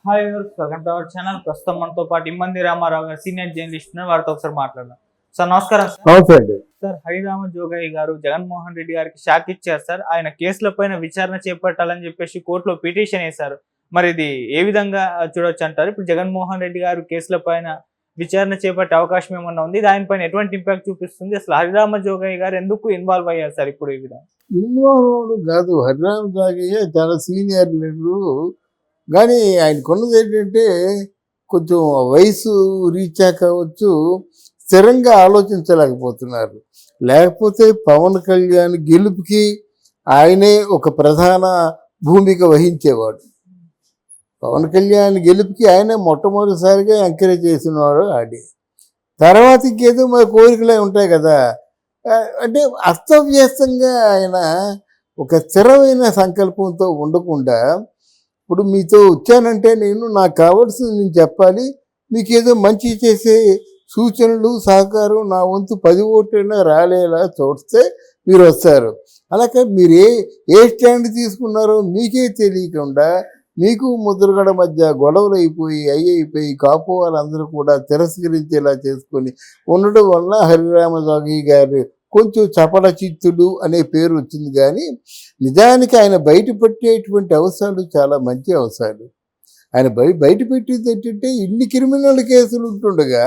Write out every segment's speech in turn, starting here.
Hi welcome to our channel. ప్రస్తుతం మనతో పాటు ఇమ్మంది రామారావు గారు సీనియర్ జర్నలిస్ట్ ఉన్నారు. వారితో ఒకసారి మాట్లాడదాం. సార్ నమస్కారం. నమస్తే అండి. సార్, హరిరామ జోగయ్య గారు జగన్మోహన్ రెడ్డి గారికి షాక్ ఇచ్చారు సార్. ఆయన కేసుల పైన విచారణ చేపట్టాలని చెప్పేసి కోర్టులో పిటిషన్ వేశారు. మరి ఇది ఏ విధంగా చూడొచ్చు అంటారు? ఇప్పుడు జగన్మోహన్ రెడ్డి గారు కేసుల పైన విచారణ చేపట్టే అవకాశం ఏమన్నా ఉంది? దానిపైన ఎటువంటి ఇంపాక్ట్ చూపిస్తుంది? అసలు హరిరామ జోగయ్య గారు ఎందుకు ఇన్వాల్వ్ అయ్యారు సార్ ఇప్పుడు ఈ విధంగా? ఇన్వాల్వ్ కాదు, హరిరామ జోగయ్య చాలా సీనియర్ లీడరు. కానీ ఆయనకున్నది ఏంటంటే కొంచెం వయసు రీచ్ కావచ్చు, స్థిరంగా ఆలోచించలేకపోతున్నారు. లేకపోతే పవన్ కళ్యాణ్ గెలుపుకి ఆయనే ఒక ప్రధాన భూమిక వహించేవాడు. పవన్ కళ్యాణ్ గెలుపుకి ఆయనే మొట్టమొదటిసారిగా ఎంకరేజ్ చేసినవాడు ఆడి. తర్వాత ఇంకేదో మన కోరికలే ఉంటాయి కదా. అంటే అస్తవ్యస్తంగా ఆయన ఒక స్థిరమైన సంకల్పంతో ఉండకుండా, ఇప్పుడు మీతో వచ్చానంటే నాకు కావాల్సింది నేను చెప్పాలి, మీకు ఏదో మంచి చేసే సూచనలు సహకారం నా వంతు 10 ఓట్లైనా రాలేలా చూస్తే మీరు వస్తారు. అలాగే మీరు ఏ స్టాండ్ తీసుకున్నారో మీకే తెలియకుండా మీకు ముద్రగడ మధ్య గొడవలు అయిపోయి కాపు వాళ్ళందరూ కూడా తిరస్కరించేలా చేసుకొని ఉండడం వల్ల హరిరామ జోగయ్య గారు కొంచెం చపల చిత్తుడు అనే పేరు వచ్చింది. కానీ నిజానికి ఆయన బయటపెట్టేటువంటి అవసరాలు చాలా మంచి అవసరాలు. ఆయన బయట పెట్టేది ఏంటంటే ఇన్ని క్రిమినల్ కేసులు ఉంటుండగా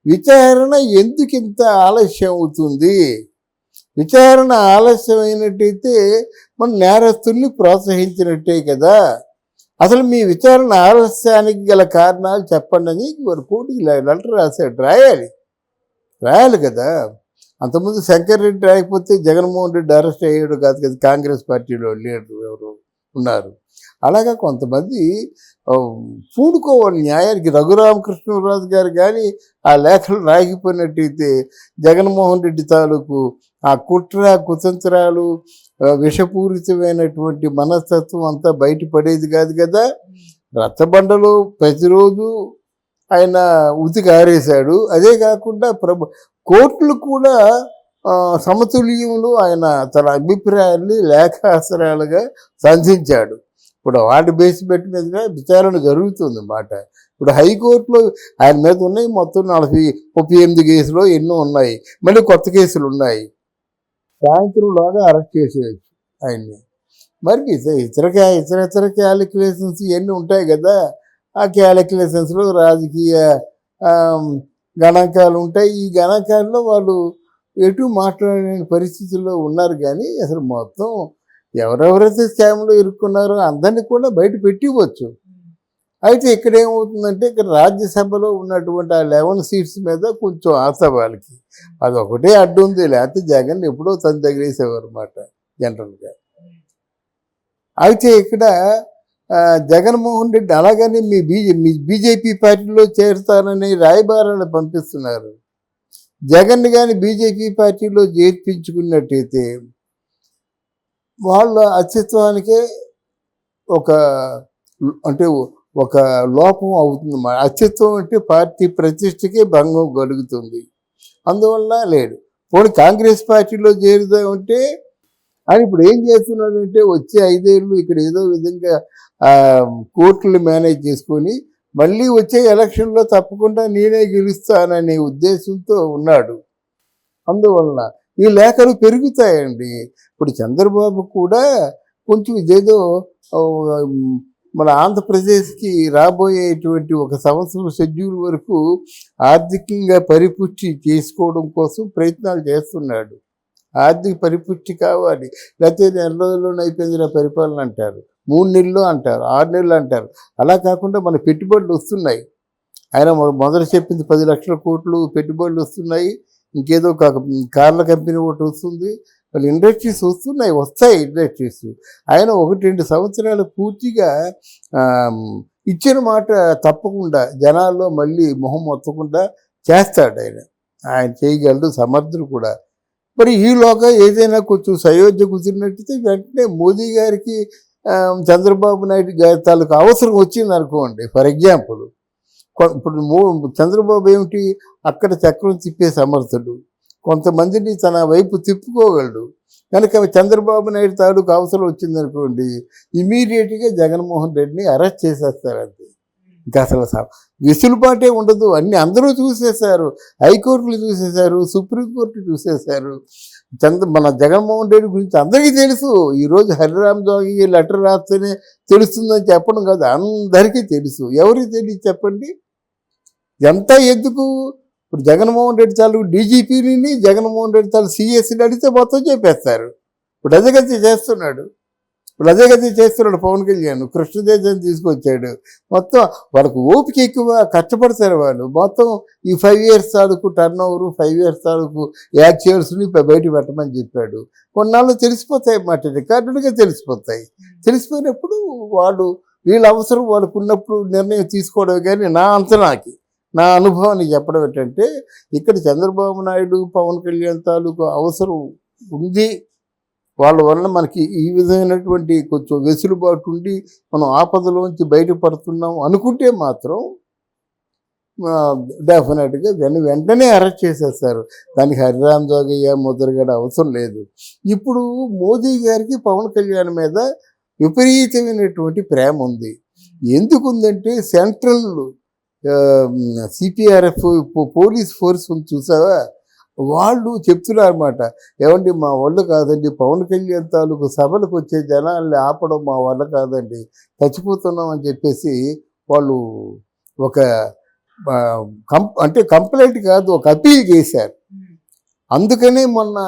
విచారణ ఎందుకు ఇంత ఆలస్యం అవుతుంది? విచారణ ఆలస్యమైనట్టయితే మన నేరస్తుల్ని ప్రోత్సహించినట్టే కదా. అసలు మీ విచారణ ఆలస్యానికి గల కారణాలు చెప్పండి అని వారు కోర్టుకి లెటర్ రాశాడు. రాయాలి కదా. అంతకుముందు శంకర్ రెడ్డి రాయకపోతే జగన్మోహన్ రెడ్డి అరెస్ట్ అయ్యాడు కాదు కదా. కాంగ్రెస్ పార్టీలో లీడర్ ఎవరు ఉన్నారు. అలాగా కొంతమంది పూడుకోవాలి న్యాయానికి. రఘురామకృష్ణరాజు గారు కానీ ఆ లేఖలు రాయకపోయినట్టయితే జగన్మోహన్ రెడ్డి తాలూకు ఆ కుతంత్రాలు, విషపూరితమైనటువంటి మనస్తత్వం అంతా బయటపడేది కాదు కదా. రచ్చబండలో ప్రతిరోజు ఆయన ఉతికి ఆరేశాడు. అదే కాకుండా కోర్టులు కూడా సమతుల్యంలో ఆయన తన అభిప్రాయాన్ని లేఖాస్త్రాలుగా సంధించాడు. ఇప్పుడు వాటి బేస్ పెట్టి మీద విచారణ జరుగుతుంది అన్నమాట. ఇప్పుడు హైకోర్టులో ఆయన మీద ఉన్నాయి మొత్తం 38 కేసులు ఎన్నో ఉన్నాయి. మళ్ళీ కొత్త కేసులు ఉన్నాయి. సాయంత్రంలోగా అరెస్ట్ చేసేయచ్చు ఆయన్ని. మరి ఇతర క్యాలిక్యులేషన్స్ ఇవన్నీ ఉంటాయి కదా. ఆ క్యాలిక్యులేషన్స్లో రాజకీయ గణాంకాలు ఉంటాయి. ఈ గణాంకాల్లో వాళ్ళు ఎటు మాట్లాడలేని పరిస్థితుల్లో ఉన్నారు. కానీ అసలు మొత్తం ఎవరెవరైతే స్కామ్లో ఇరుక్కున్నారో అందరినీ కూడా బయట పెట్టివచ్చు. అయితే ఇక్కడ ఏమవుతుందంటే ఇక్కడ రాజ్యసభలో ఉన్నటువంటి ఆ 11 సీట్స్ మీద కొంచెం ఆశావాళ్ళకి అదొకటే అడ్డు ఉంది. లేకపోతే జగన్ ఎప్పుడో తను తగిలేసేవారు అన్నమాట జనరల్గా. అయితే ఇక్కడ జగన్మోహన్ రెడ్డి అలాగని మీ బీజేపీ పార్టీలో చేరుతానని రాయబారాలు పంపిస్తున్నారు. జగన్ కానీ బీజేపీ పార్టీలో చేర్పించుకున్నట్టయితే వాళ్ళ అస్తిత్వానికే ఒక లోపం అవుతుంది. అస్తిత్వం అంటే పార్టీ ప్రతిష్టకే భంగం కలుగుతుంది. అందువల్ల లేడు. పోనీ కాంగ్రెస్ పార్టీలో చేరుదామంటే అని ఇప్పుడు ఏం చేస్తున్నాడంటే వచ్చే 5 ఏళ్ళు ఇక్కడ ఏదో విధంగా కోర్టులు మేనేజ్ చేసుకొని మళ్ళీ వచ్చే ఎలక్షన్లో తప్పకుండా నేనే గెలుస్తాననే ఉద్దేశంతో ఉన్నాడు. అందువలన ఈ లేఖలు పెరుగుతాయండి. ఇప్పుడు చంద్రబాబు కూడా కొంచెం ఇదేదో మన ఆంధ్రప్రదేశ్కి రాబోయేటువంటి 1 సంవత్సరం షెడ్యూల్ వరకు ఆర్థికంగా పరిపుష్టి చేసుకోవడం కోసం ప్రయత్నాలు చేస్తున్నాడు. ఆర్థిక పరిపుష్టి కావాలి. లేకపోతే 2 రోజుల్లోనే అయిపోయింది నా పరిపాలన అంటారు, 3 నెలలు అంటారు, 6 నెలలు అంటారు. అలా కాకుండా మన పెట్టుబడులు వస్తున్నాయి. ఆయన మొదట చెప్పింది 10 లక్షల కోట్లు పెట్టుబడులు వస్తున్నాయి. ఇంకేదో కార్ల కంపెనీ ఒకటి వస్తుంది. వాళ్ళు ఇండస్ట్రీస్ వస్తాయి ఇండస్ట్రీస్. ఆయన 1-2 సంవత్సరాలు పూర్తిగా ఇచ్చిన మాట తప్పకుండా జనాల్లో మళ్ళీ మొహం మొత్తకుండా చేస్తాడు. ఆయన చేయగలడు, సమర్థుడు కూడా. మరి ఈలోగా ఏదైనా కొంచెం సయోధ్య కుదిరినట్టయితే వెంటనే మోదీ గారికి చంద్రబాబు నాయుడు గారి తాలూకు అవసరం వచ్చింది అనుకోండి. ఫర్ ఎగ్జాంపుల్ ఇప్పుడు చంద్రబాబు ఏమిటి అక్కడ చక్రం తిప్పే సమర్థుడు, కొంతమందిని తన వైపు తిప్పుకోగలడు. కనుక చంద్రబాబు నాయుడు తాలూకు అవసరం వచ్చిందనుకోండి, ఇమీడియట్గా జగన్మోహన్ రెడ్డిని అరెస్ట్ చేసేస్తారు. అంతే. ఇంకా అసలు వెసులుబాటే ఉండదు. అన్ని అందరూ చూసేశారు, హైకోర్టులు చూసేశారు, సుప్రీంకోర్టు చూసేశారు. మన జగన్మోహన్ రెడ్డి గురించి అందరికీ తెలుసు. ఈరోజు హరిరామ్ జోగి లెటర్ రాస్తేనే తెలుస్తుందని చెప్పడం కాదు, అందరికీ తెలుసు. ఎవరికి తెలియదు చెప్పండి? ఎంత ఎందుకు? ఇప్పుడు జగన్మోహన్ రెడ్డి చాలు డీజీపీని, జగన్మోహన్ రెడ్డి చాలు సిఎస్ని అడిగితే మొత్తం చెప్పేస్తారు. ఇప్పుడు అజగతి చేస్తున్నాడు. పవన్ కళ్యాణ్ కృష్ణదేశాన్ని తీసుకొచ్చాడు. మొత్తం వాళ్ళకు ఓపిక ఎక్కువ, కష్టపడతారు వాళ్ళు. మొత్తం ఈ 5 years తాలూకు టర్న్ ఓవరు, 5 years తాలూకు యాక్చువల్స్ని బయట పెట్టమని చెప్పాడు. కొన్నాళ్ళు తెలిసిపోతాయి అన్నమాట, రికార్డులుగా తెలిసిపోతాయి. తెలిసిపోయినప్పుడు వీళ్ళ అవసరం వాళ్ళకు ఉన్నప్పుడు నిర్ణయం తీసుకోవడం. కానీ నా అనుభవాన్ని చెప్పడం ఏంటంటే, ఇక్కడ చంద్రబాబు నాయుడు, పవన్ కళ్యాణ్ తాలూకు అవసరం ఉంది. వాళ్ళ వల్ల మనకి ఈ విధమైనటువంటి కొంచెం వెసులుబాటు ఉండి మనం ఆపదలోంచి బయటపడుతున్నాం అనుకుంటే మాత్రం డెఫినెట్గా వెంటనే అరెస్ట్ చేసేస్తారు. దానికి హరిరామ్ జోగయ్య, ముద్రగడ అవసరం లేదు. ఇప్పుడు మోదీ గారికి పవన్ కళ్యాణ్ మీద విపరీతమైనటువంటి ప్రేమ ఉంది. ఎందుకుందంటే సెంట్రల్ సిపిఆర్ఎఫ్ పోలీస్ ఫోర్స్ చూసావా, వాళ్ళు చెప్తున్నారు అన్నమాట, ఏమండి మా వల్ల కాదండి, పవన్ కళ్యాణ్ తాలూకు సభలకు వచ్చే జనాల్ని ఆపడం మా వల్ల కాదండి, చచ్చిపోతున్నాం అని చెప్పేసి వాళ్ళు ఒక కంప్లైంట్ కాదు, ఒక అపీల్ చేశారు. అందుకనే మొన్న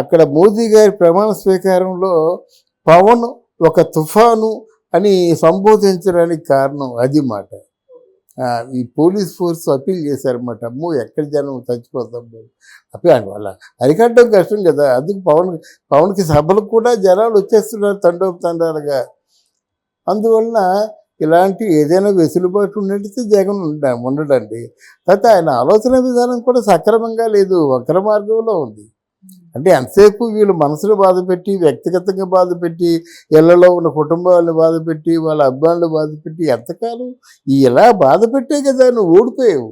అక్కడ మోదీ గారి ప్రమాణ స్వీకారంలో పవన్ ఒక తుఫాను అని సంబోధించడానికి కారణం అది మాట. ఈ పోలీస్ ఫోర్స్ అపీల్ చేశారన్నమాట, అమ్మో ఎక్కడ జనం చచ్చిపోతాం అపీల్ వాళ్ళ అరికట్టడం కష్టం కదా. అందుకు పవన్కి సభలకు కూడా జనాలు వచ్చేస్తున్నారు తండోపతండాలుగా. అందువలన ఇలాంటి ఏదైనా వెసులుబాటు ఉన్నట్టు జగన్ ఉండడండి. తర్వాత ఆయన ఆలోచన విధానం కూడా సక్రమంగా లేదు, వక్ర మార్గంలో ఉంది. అంటే ఎంతసేపు వీళ్ళు మనసును బాధపెట్టి, వ్యక్తిగతంగా బాధపెట్టి, ఇళ్లలో ఉన్న కుటుంబాలను బాధపెట్టి, వాళ్ళ అభిమానులు బాధపెట్టి ఎంతకాలం ఇలా బాధపెట్టే కదా నువ్వు ఓడిపోయావు.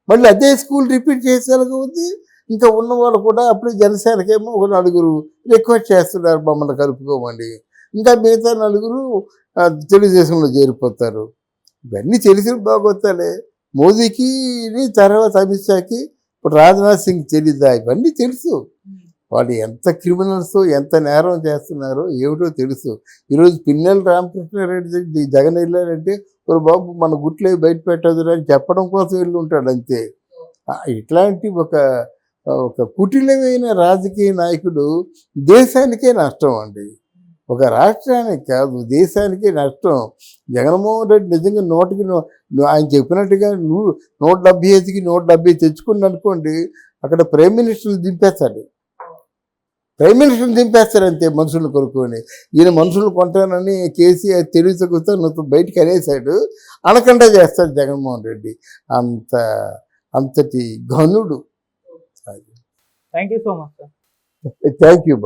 మళ్ళీ అదే స్కూల్ రిపీట్ చేసేలాగా ఉంది. ఇంకా ఉన్న వాళ్ళు కూడా అప్పుడు జనసేనకేమో ఒక 4 రిక్వెస్ట్ చేస్తున్నారు మమ్మల్ని కలుపుకోమని. ఇంకా మిగతా 4 తెలుగుదేశంలో చేరిపోతారు. ఇవన్నీ తెలిసిన బాగోతాలే. మోదీకి తర్వాత అమిత్ షాకి, ఇప్పుడు రాజ్నాథ్ సింగ్ తెలీదా? ఇవన్నీ తెలుసు. వాళ్ళు ఎంత క్రిమినల్స్, ఎంత నేరం చేస్తున్నారో ఏమిటో తెలుసు. ఈరోజు పిన్నెల రామకృష్ణారెడ్డి జగన్ వెళ్ళారంటే, ఒక బాబు మన గుట్లే బయట పెట్టదు అని చెప్పడం కోసం వెళ్ళి ఉంటాడు అంతే. ఇట్లాంటి ఒక కుటిలమైన రాజకీయ నాయకుడు దేశానికే నష్టం అండి, ఒక రాష్ట్రానికి కాదు దేశానికే నష్టం. జగన్మోహన్ రెడ్డి నిజంగా ఆయన చెప్పినట్టుగా 175కి 170 తెచ్చుకుని అనుకోండి, అక్కడ ప్రైమ్ మినిస్టర్ని దింపేస్తాడు. అంతే మనుషులను కొనుక్కొని. ఈయన మనుషులు కొంటానని కేసీఆర్ తెలివితేటలతో బయటికి అనేసాడు, అనకుండా చేస్తాడు జగన్మోహన్ రెడ్డి. అంతటి ఘనుడు. Thank you so much sir. Thank you.